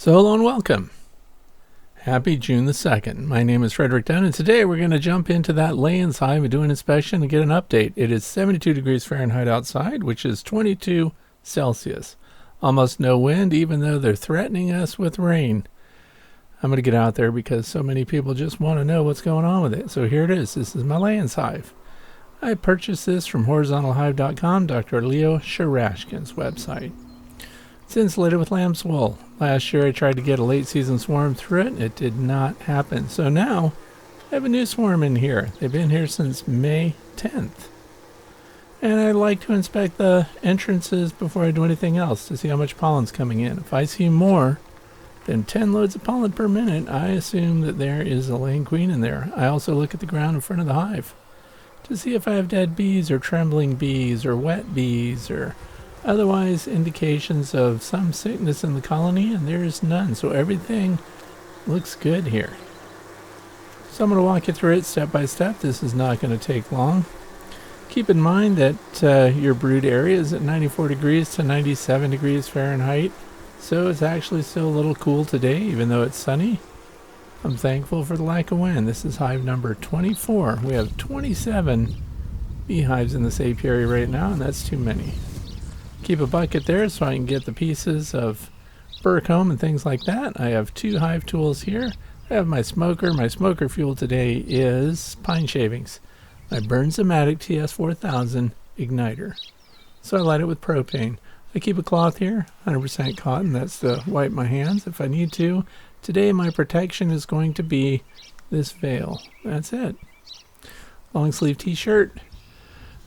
So hello and welcome. Happy June the 2nd. My name is Frederick Dunn, and today we're going to jump into that Layens Hive and do an inspection and get an update. It is 72 degrees Fahrenheit outside, which is 22 Celsius. Almost no wind, even though they're threatening us with rain. I'm going to get out there because so many people just want to know what's going on with it. So here it is. This is my Layens Hive. I purchased this from horizontalhive.com, Dr. Leo Sharashkin's website. It's insulated with lamb's wool. Last year I tried to get a late season swarm through it and it did not happen. So now I have a new swarm in here. They've been here since May 10th. And I like to inspect the entrances before I do anything else to see how much pollen's coming in. If I see more than 10 loads of pollen per minute, I assume that there is a laying queen in there. I also look at the ground in front of the hive to see if I have dead bees or trembling bees or wet bees or otherwise indications of some sickness in the colony, and there is none. So everything looks good here. So I'm going to walk you through it step by step. This is not going to take long. Keep in mind that your brood area is at 94 degrees to 97 degrees Fahrenheit. So it's actually still a little cool today, even though it's sunny. I'm thankful for the lack of wind. This is hive number 24. We have 27 beehives in this apiary right now, and that's too many. Keep a bucket there so I can get the pieces of burr comb and things like that. I have two hive tools here. I have my smoker. My smoker fuel today is pine shavings. My Bernzomatic TS4000 igniter. So I light it with propane. I keep a cloth here, 100% cotton. That's to wipe my hands if I need to. Today my protection is going to be this veil. That's it. Long sleeve t-shirt.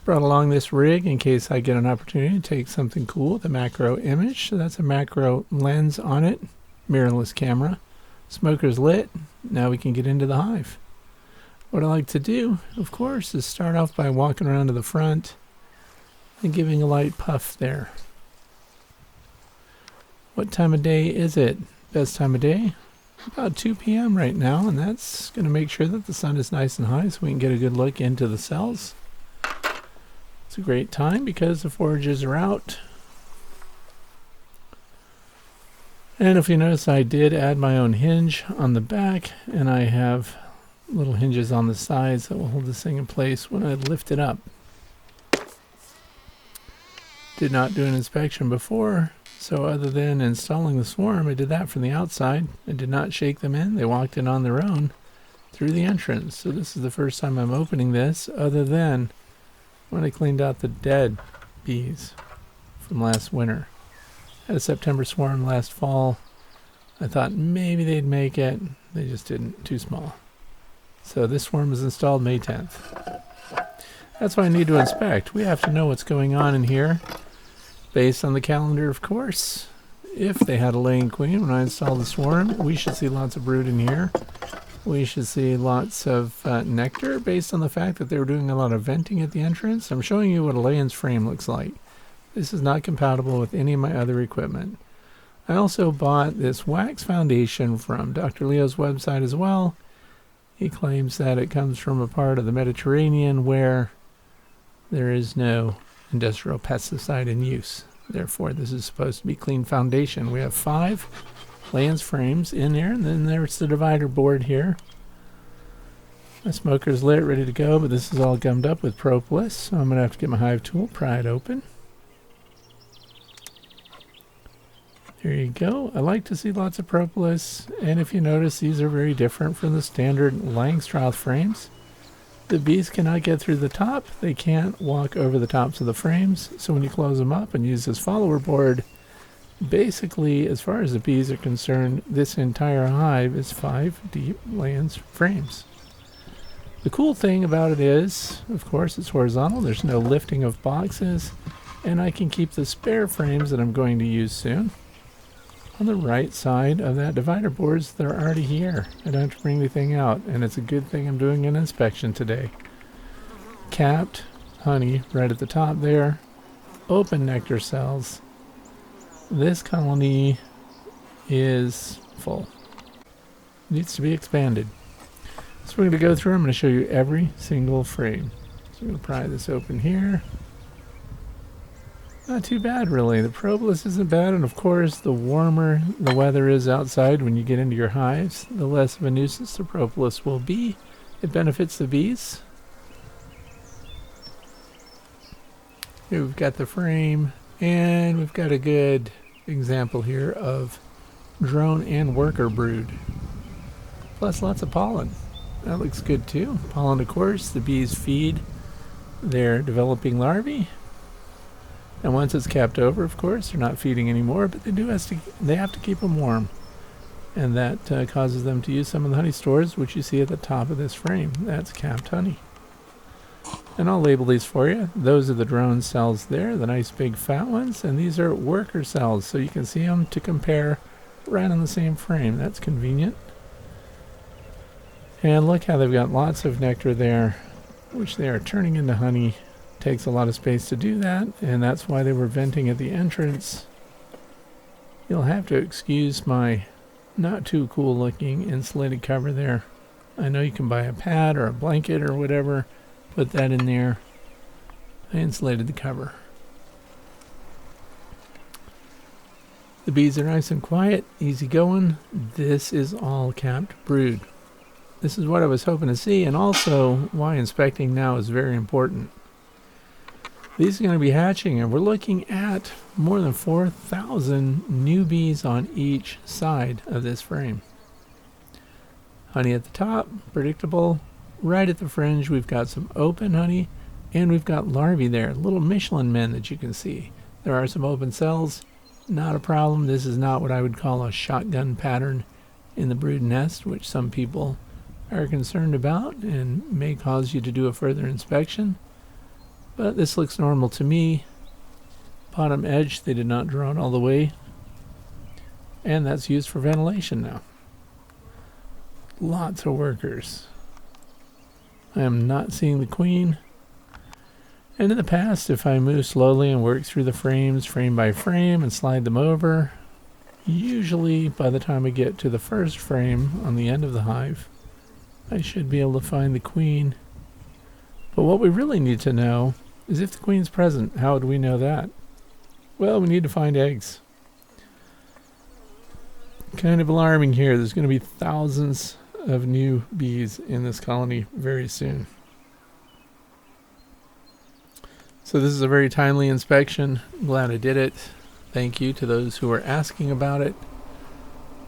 Brought along this rig in case I get an opportunity to take something cool with a macro image. So that's a macro lens on it, mirrorless camera. Smoker's lit. Now we can get into the hive. What I like to do, of course, is start off by walking around to the front and giving a light puff there. What time of day is it? Best time of day? About 2 p.m. right now, and that's going to make sure that the sun is nice and high so we can get a good look into the cells. It's a great time because the foragers are out. And if you notice, I did add my own hinge on the back, and I have little hinges on the sides that will hold this thing in place when I lift it up. Did not do an inspection before, so other than installing the swarm, I did that from the outside. I did not shake them in. They walked in on their own through the entrance. So this is the first time I'm opening this, other than when I cleaned out the dead bees from last winter. Had a September swarm last fall. I thought maybe they'd make it. They just didn't. Too small. So this swarm was installed May 10th. That's what I need to inspect. We have to know what's going on in here based on the calendar, of course. If they had a laying queen when I installed the swarm, we should see lots of brood in here. We should see lots of nectar based on the fact that they were doing a lot of venting at the entrance. I'm showing you what a Layens frame looks like. This is not compatible with any of my other equipment. I also bought this wax foundation from Dr. Leo's website as well. He claims that it comes from a part of the Mediterranean where there is no industrial pesticide in use. Therefore, this is supposed to be clean foundation. We have 5 Layens frames in there, and then there's the divider board here. My smoker's lit, ready to go, but this is all gummed up with propolis, so I'm going to have to get my hive tool, pry it open. There you go. I like to see lots of propolis, and if you notice, these are very different from the standard Langstroth frames. The bees cannot get through the top. They can't walk over the tops of the frames, so when you close them up and use this follower board, basically, as far as the bees are concerned, this entire hive is 5 deep Layens frames. The cool thing about it is, of course, it's horizontal. There's no lifting of boxes, and I can keep the spare frames that I'm going to use soon on the right side of that divider board. They're already here. I don't have to bring anything out, and it's a good thing I'm doing an inspection today. Capped honey right at the top there. Open nectar cells. This colony is full. It needs to be expanded. So we're going to go through. I'm going to show you every single frame. So I'm going to pry this open here. Not too bad, really. The propolis isn't bad, and of course, the warmer the weather is outside when you get into your hives, the less of a nuisance the propolis will be. It benefits the bees. Here we've got the frame, and we've got a good example here of drone and worker brood. Plus lots of pollen. That looks good too. Pollen, of course, the bees feed their developing larvae. And once it's capped over, of course, they're not feeding anymore, but they have to keep them warm. And that causes them to use some of the honey stores, which you see at the top of this frame. That's capped honey. And I'll label these for you. Those are the drone cells there, the nice big fat ones, and these are worker cells, so you can see them to compare right on the same frame. That's convenient. And look how they've got lots of nectar there, which they are turning into honey. Takes a lot of space to do that, and that's why they were venting at the entrance. You'll have to excuse my not too cool looking insulated cover there. I know you can buy a pad or a blanket or whatever, put that in there. I insulated the cover. The bees are nice and quiet, easy going. This is all capped brood. This is what I was hoping to see, and also why inspecting now is very important. These are going to be hatching, and we're looking at more than 4,000 new bees on each side of this frame. Honey at the top, predictable. Right at the fringe, we've got some open honey, and we've got larvae there, little Michelin men that you can see. There are some open cells, not a problem. This is not what I would call a shotgun pattern in the brood nest, which some people are concerned about and may cause you to do a further inspection. But this looks normal to me. Bottom edge, they did not draw it all the way. And that's used for ventilation now. Lots of workers. I am not seeing the queen. And in the past, if I move slowly and work through the frames, frame by frame, and slide them over, usually by the time I get to the first frame on the end of the hive, I should be able to find the queen. But what we really need to know is if the queen's present. How would we know that? Well, we need to find eggs. Kind of alarming here. There's going to be thousands of new bees in this colony very soon. So this is a very timely inspection. I'm glad I did it. Thank you to those who were asking about it.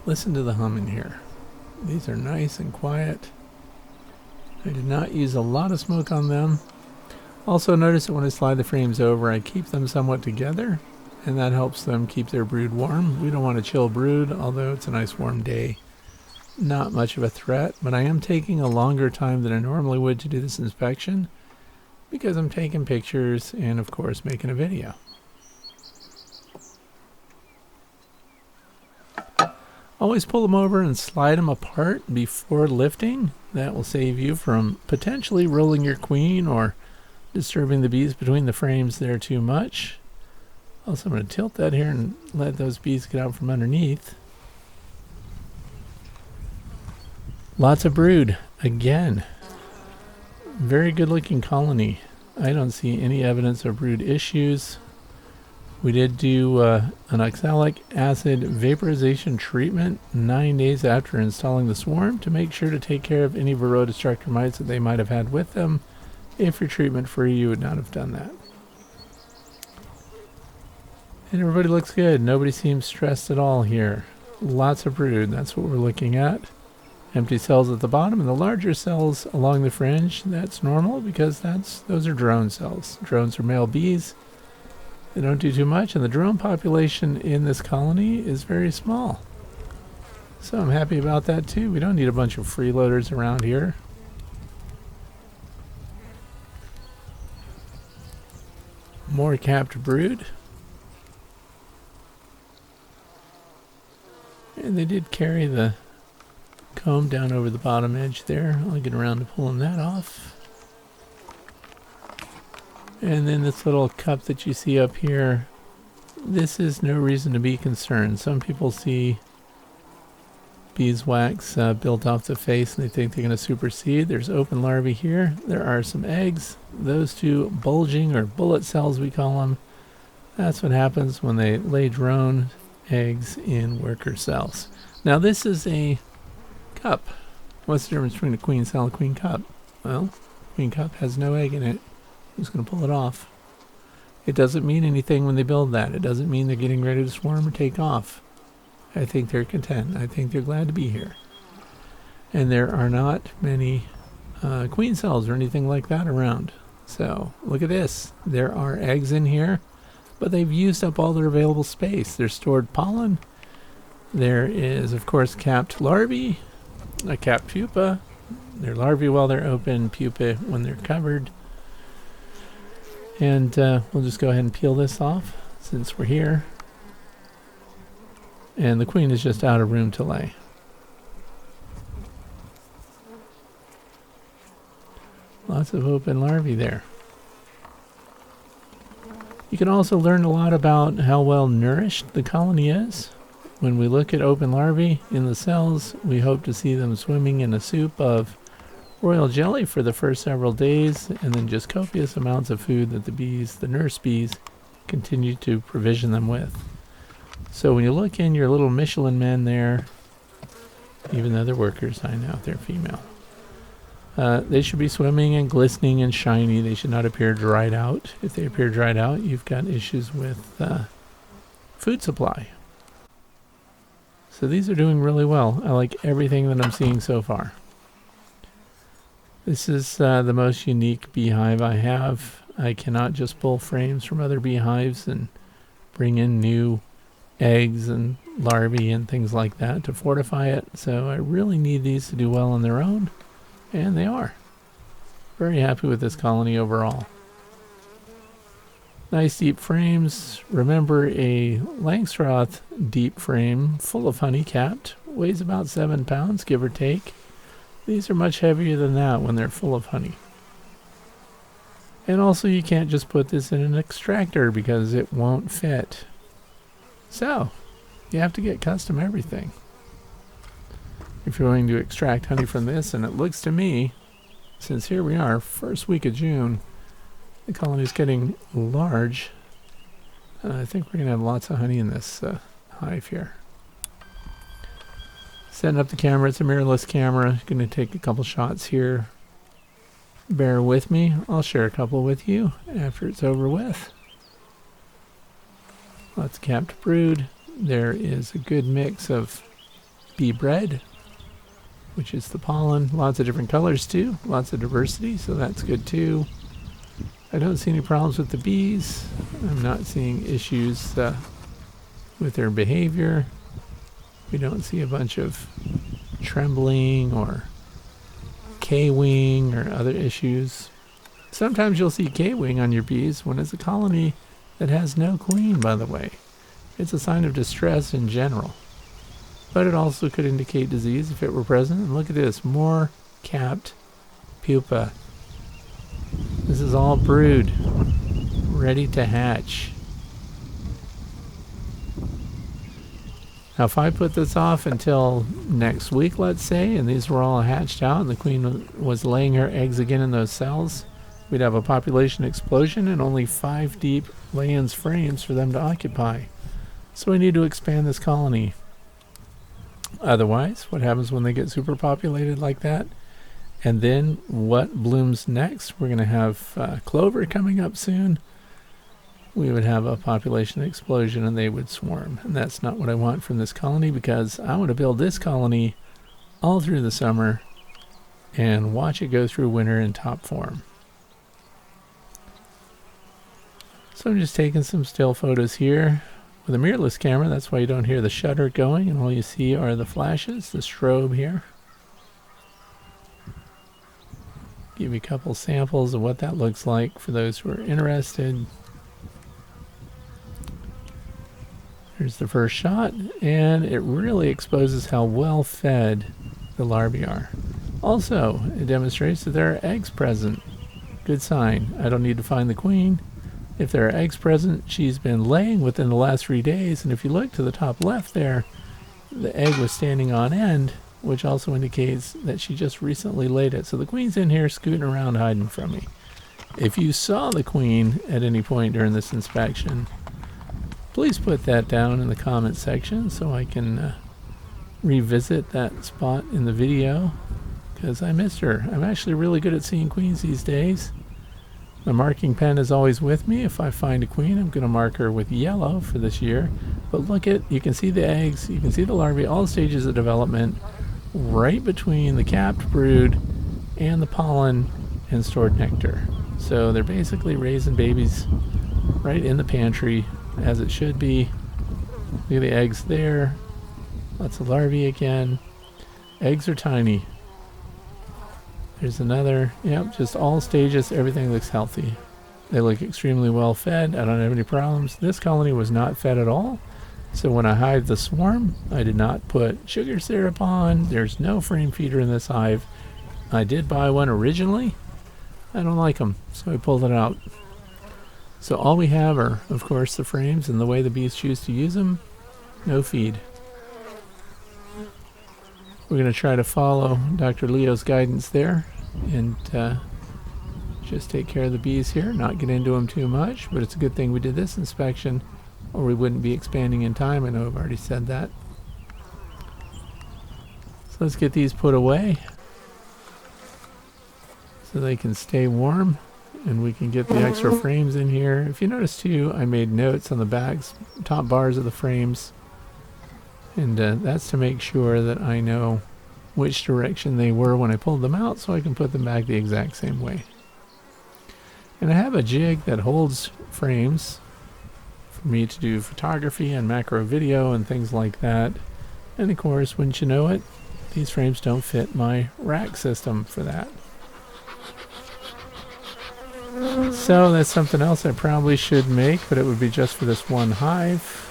Listen to the humming here. These are nice and quiet. I did not use a lot of smoke on them. Also notice that when I slide the frames over, I keep them somewhat together, and that helps them keep their brood warm. We don't want to chill brood, although it's a nice warm day. Not much of a threat, but I am taking a longer time than I normally would to do this inspection because I'm taking pictures and, of course, making a video. Always pull them over and slide them apart before lifting. That will save you from potentially rolling your queen or disturbing the bees between the frames there too much. Also, I'm going to tilt that here and let those bees get out from underneath. Lots of brood. Again, very good looking colony. I don't see any evidence of brood issues. We did do an oxalic acid vaporization treatment 9 days after installing the swarm to make sure to take care of any Varroa destructor mites that they might have had with them. If you're treatment free, you would not have done that. And everybody looks good. Nobody seems stressed at all here. Lots of brood. That's what we're looking at. Empty cells at the bottom, and the larger cells along the fringe, that's normal because those are drone cells. Drones are male bees. They don't do too much, and the drone population in this colony is very small. So I'm happy about that too. We don't need a bunch of freeloaders around here. More capped brood. And they did carry the comb down over the bottom edge there. I'll get around to pulling that off. And then this little cup that you see up here, this is no reason to be concerned. Some people see beeswax built off the face and they think they're going to supersede. There's open larvae here. There are some eggs. Those two bulging, or bullet cells we call them, That's what happens when they lay drone eggs in worker cells. Now this is a cup. What's the difference between a queen cell and a queen cup? Well, queen cup has no egg in it. Who's going to pull it off? It doesn't mean anything when they build that. It doesn't mean they're getting ready to swarm or take off. I think they're content. I think they're glad to be here. And there are not many queen cells or anything like that around. So look at this. There are eggs in here, but they've used up all their available space. There's stored pollen. There is, of course, capped larvae, a capped pupa. They're larvae while they're open, pupa when they're covered. And we'll just go ahead and peel this off since we're here. And the queen is just out of room to lay. Lots of open larvae there. You can also learn a lot about how well nourished the colony is. When we look at open larvae in the cells, we hope to see them swimming in a soup of royal jelly for the first several days, and then just copious amounts of food that the bees, the nurse bees, continue to provision them with. So when you look in your little Michelin men there, even though they're workers, I know they're female, they should be swimming and glistening and shiny. They should not appear dried out. If they appear dried out, you've got issues with food supply. So these are doing really well. I like everything that I'm seeing so far. This is the most unique beehive I have. I cannot just pull frames from other beehives and bring in new eggs and larvae and things like that to fortify it. So I really need these to do well on their own, and they are. Very happy with this colony overall. Nice deep frames. Remember, a Langstroth deep frame full of honey capped weighs about 7 pounds, give or take. These are much heavier than that when they're full of honey. And also you can't just put this in an extractor because it won't fit. So, you have to get custom everything. If you're going to extract honey from this, and it looks to me, since here we are, first week of June, the colony is getting large. I think we're going to have lots of honey in this hive here. Setting up the camera. It's a mirrorless camera. Going to take a couple shots here. Bear with me. I'll share a couple with you after it's over with. Lots of capped brood. There is a good mix of bee bread, which is the pollen. Lots of different colors too. Lots of diversity, so that's good too. I don't see any problems with the bees. I'm not seeing issues with their behavior. We don't see a bunch of trembling or K-wing or other issues. Sometimes you'll see K-wing on your bees when it's a colony that has no queen, by the way. It's a sign of distress in general. But it also could indicate disease if it were present. And look at this, more capped pupa. This is all brood, ready to hatch. Now if I put this off until next week, let's say, and these were all hatched out and the queen was laying her eggs again in those cells, we'd have a population explosion and only 5 deep Layens frames for them to occupy. So we need to expand this colony. Otherwise, what happens when they get superpopulated like that? And then what blooms next? We're going to have clover coming up soon. We would have a population explosion and they would swarm. And that's not what I want from this colony, because I want to build this colony all through the summer and watch it go through winter in top form. So I'm just taking some still photos here with a mirrorless camera. That's why you don't hear the shutter going and all you see are the flashes, the strobe here. Give you a couple samples of what that looks like for those who are interested. Here's the first shot, and it really exposes how well fed the larvae are. Also, it demonstrates that there are eggs present. Good sign. I don't need to find the queen. If there are eggs present, she's been laying within the last 3 days, and if you look to the top left there, the egg was standing on end, which also indicates that she just recently laid it. So the queen's in here scooting around hiding from me. If you saw the queen at any point during this inspection, please put that down in the comment section so I can revisit that spot in the video, because I missed her. I'm actually really good at seeing queens these days. My marking pen is always with me. If I find a queen, I'm going to mark her with yellow for this year. But look at, you can see the eggs, you can see the larvae, all stages of development, right between the capped brood and the pollen and stored nectar. So they're basically raising babies right in the pantry, as it should be. Look at the eggs there. Lots of larvae again. Eggs are tiny. There's another. Yep, just all stages. Everything looks healthy. They look extremely well fed. I don't have any problems. This colony was not fed at all. So when I hived the swarm, I did not put sugar syrup on. There's no frame feeder in this hive. I did buy one originally. I don't like them, so I pulled it out. So all we have are, of course, the frames and the way the bees choose to use them. No feed. We're going to try to follow Dr. Leo's guidance there and just take care of the bees here, not get into them too much, but it's a good thing we did this inspection or we wouldn't be expanding in time. I know I've already said that. So let's get these put away so they can stay warm and we can get the extra frames in here. If you notice too, I made notes on the backs, top bars of the frames. And that's to make sure that I know which direction they were when I pulled them out so I can put them back the exact same way. And I have a jig that holds frames for me to do photography and macro video and things like that. And of course, wouldn't you know it, these frames don't fit my rack system for that. So that's something else I probably should make, but it would be just for this one hive.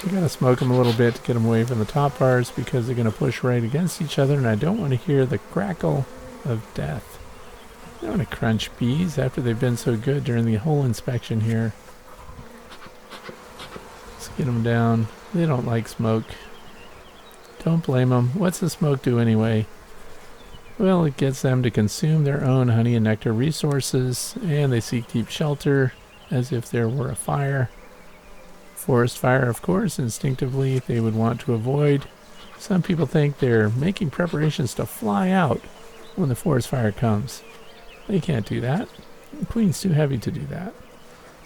I gotta smoke them a little bit to get them away from the top bars because they're gonna push right against each other, and I don't want to hear the crackle of death. I don't want to crunch bees after they've been so good during the whole inspection here. Let's get them down. They don't like smoke. Don't blame them. What's the smoke do anyway? Well, it gets them to consume their own honey and nectar resources, and they seek deep shelter as if there were a fire. Forest fire, of course, instinctively they would want to avoid. Some people think they're making preparations to fly out when the forest fire comes. They can't do that. The queen's too heavy to do that.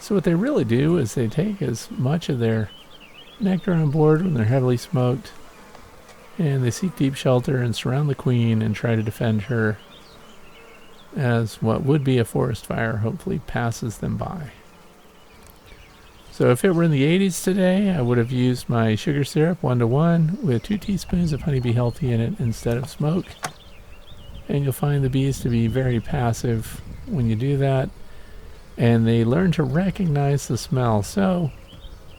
So what they really do is they take as much of their nectar on board when they're heavily smoked, and they seek deep shelter and surround the queen and try to defend her as what would be a forest fire hopefully passes them by. So if it were in the 80s today, I would have used my sugar syrup 1:1 with 2 teaspoons of Honeybee Healthy in it instead of smoke. And you'll find the bees to be very passive when you do that. And they learn to recognize the smell. So,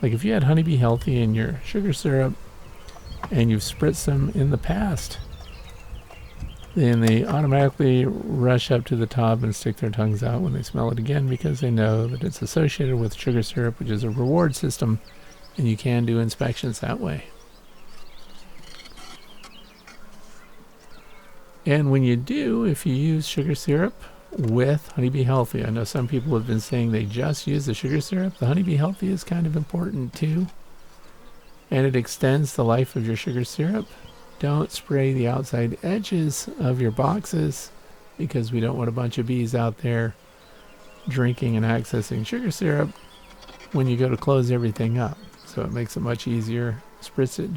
like if you had Honeybee Healthy in your sugar syrup and you've spritzed them in the past, then they automatically rush up to the top and stick their tongues out when they smell it again because they know that it's associated with sugar syrup, which is a reward system, and you can do inspections that way. And when you do, if you use sugar syrup with Honeybee Healthy, I know some people have been saying they just use the sugar syrup. The Honeybee Healthy is kind of important too, and it extends the life of your sugar syrup. Don't spray the outside edges of your boxes because we don't want a bunch of bees out there drinking and accessing sugar syrup when you go to close everything up. So it makes it much easier. Spritz it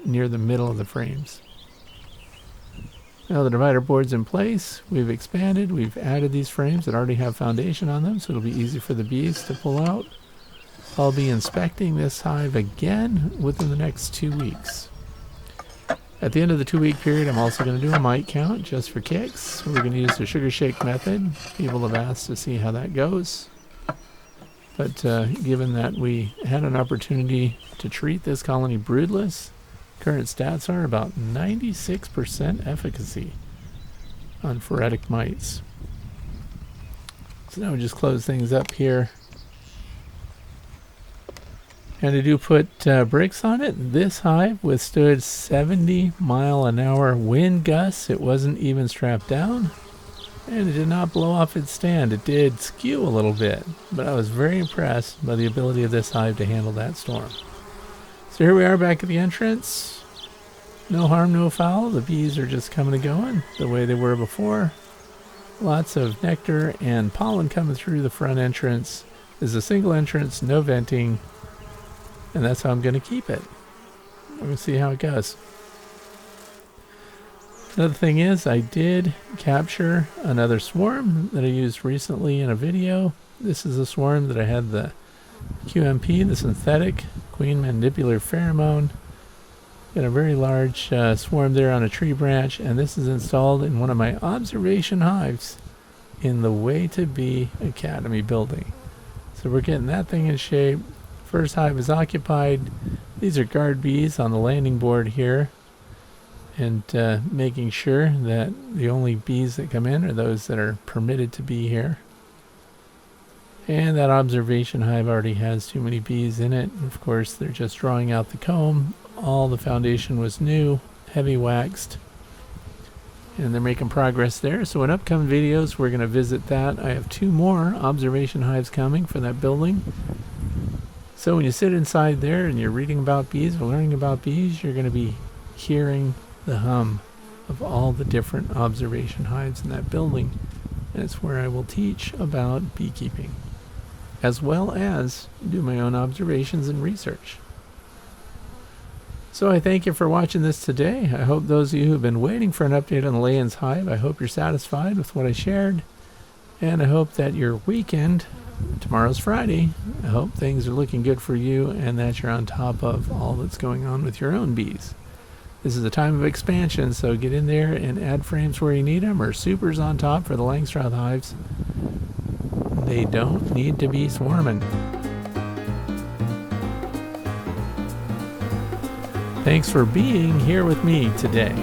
near the middle of the frames. Now the divider board's in place. We've expanded. We've added these frames that already have foundation on them, so it'll be easy for the bees to pull out. I'll be inspecting this hive again within the next 2 weeks. At the end of the 2-week period, I'm also going to do a mite count just for kicks. We're going to use the sugar shake method. People have asked to see how that goes. But given that we had an opportunity to treat this colony broodless, current stats are about 96% efficacy on phoretic mites. So now we just close things up here. And I do put brakes on it. This hive withstood 70-mile-an-hour wind gusts. It wasn't even strapped down. and it did not blow off its stand. It did skew a little bit, but I was very impressed by the ability of this hive to handle that storm. So here we are back at the entrance. No harm, no foul. The bees are just coming and going the way they were before. Lots of nectar and pollen coming through the front entrance. There's a single entrance, no venting, and that's how I'm going to keep it. We're going to see how it goes. Another thing is, I did capture another swarm that I used recently in a video. This is a swarm that I had the QMP, the synthetic queen mandibular pheromone. Got a very large swarm there on a tree branch, and this is installed in one of my observation hives in the Way to Bee Academy building. So we're getting that thing in shape. First hive is occupied. These are guard bees on the landing board here, and making sure that the only bees that come in are those that are permitted to be here. And that observation hive already has too many bees in it. Of course, they're just drawing out the comb. All the foundation was new, heavy waxed, and they're making progress there. So in upcoming videos, we're going to visit that. I have 2 more observation hives coming for that building. So when you sit inside there and you're reading about bees or learning about bees, you're going to be hearing the hum of all the different observation hives in that building. And it's where I will teach about beekeeping, as well as do my own observations and research. So I thank you for watching this today. I hope those of you who've been waiting for an update on the Layens Hive, I hope you're satisfied with what I shared. And I hope that your weekend, tomorrow's Friday, I hope things are looking good for you and that you're on top of all that's going on with your own bees. This is a time of expansion, so get in there and add frames where you need them, or supers on top for the Langstroth hives. They don't need to be swarming. Thanks for being here with me today.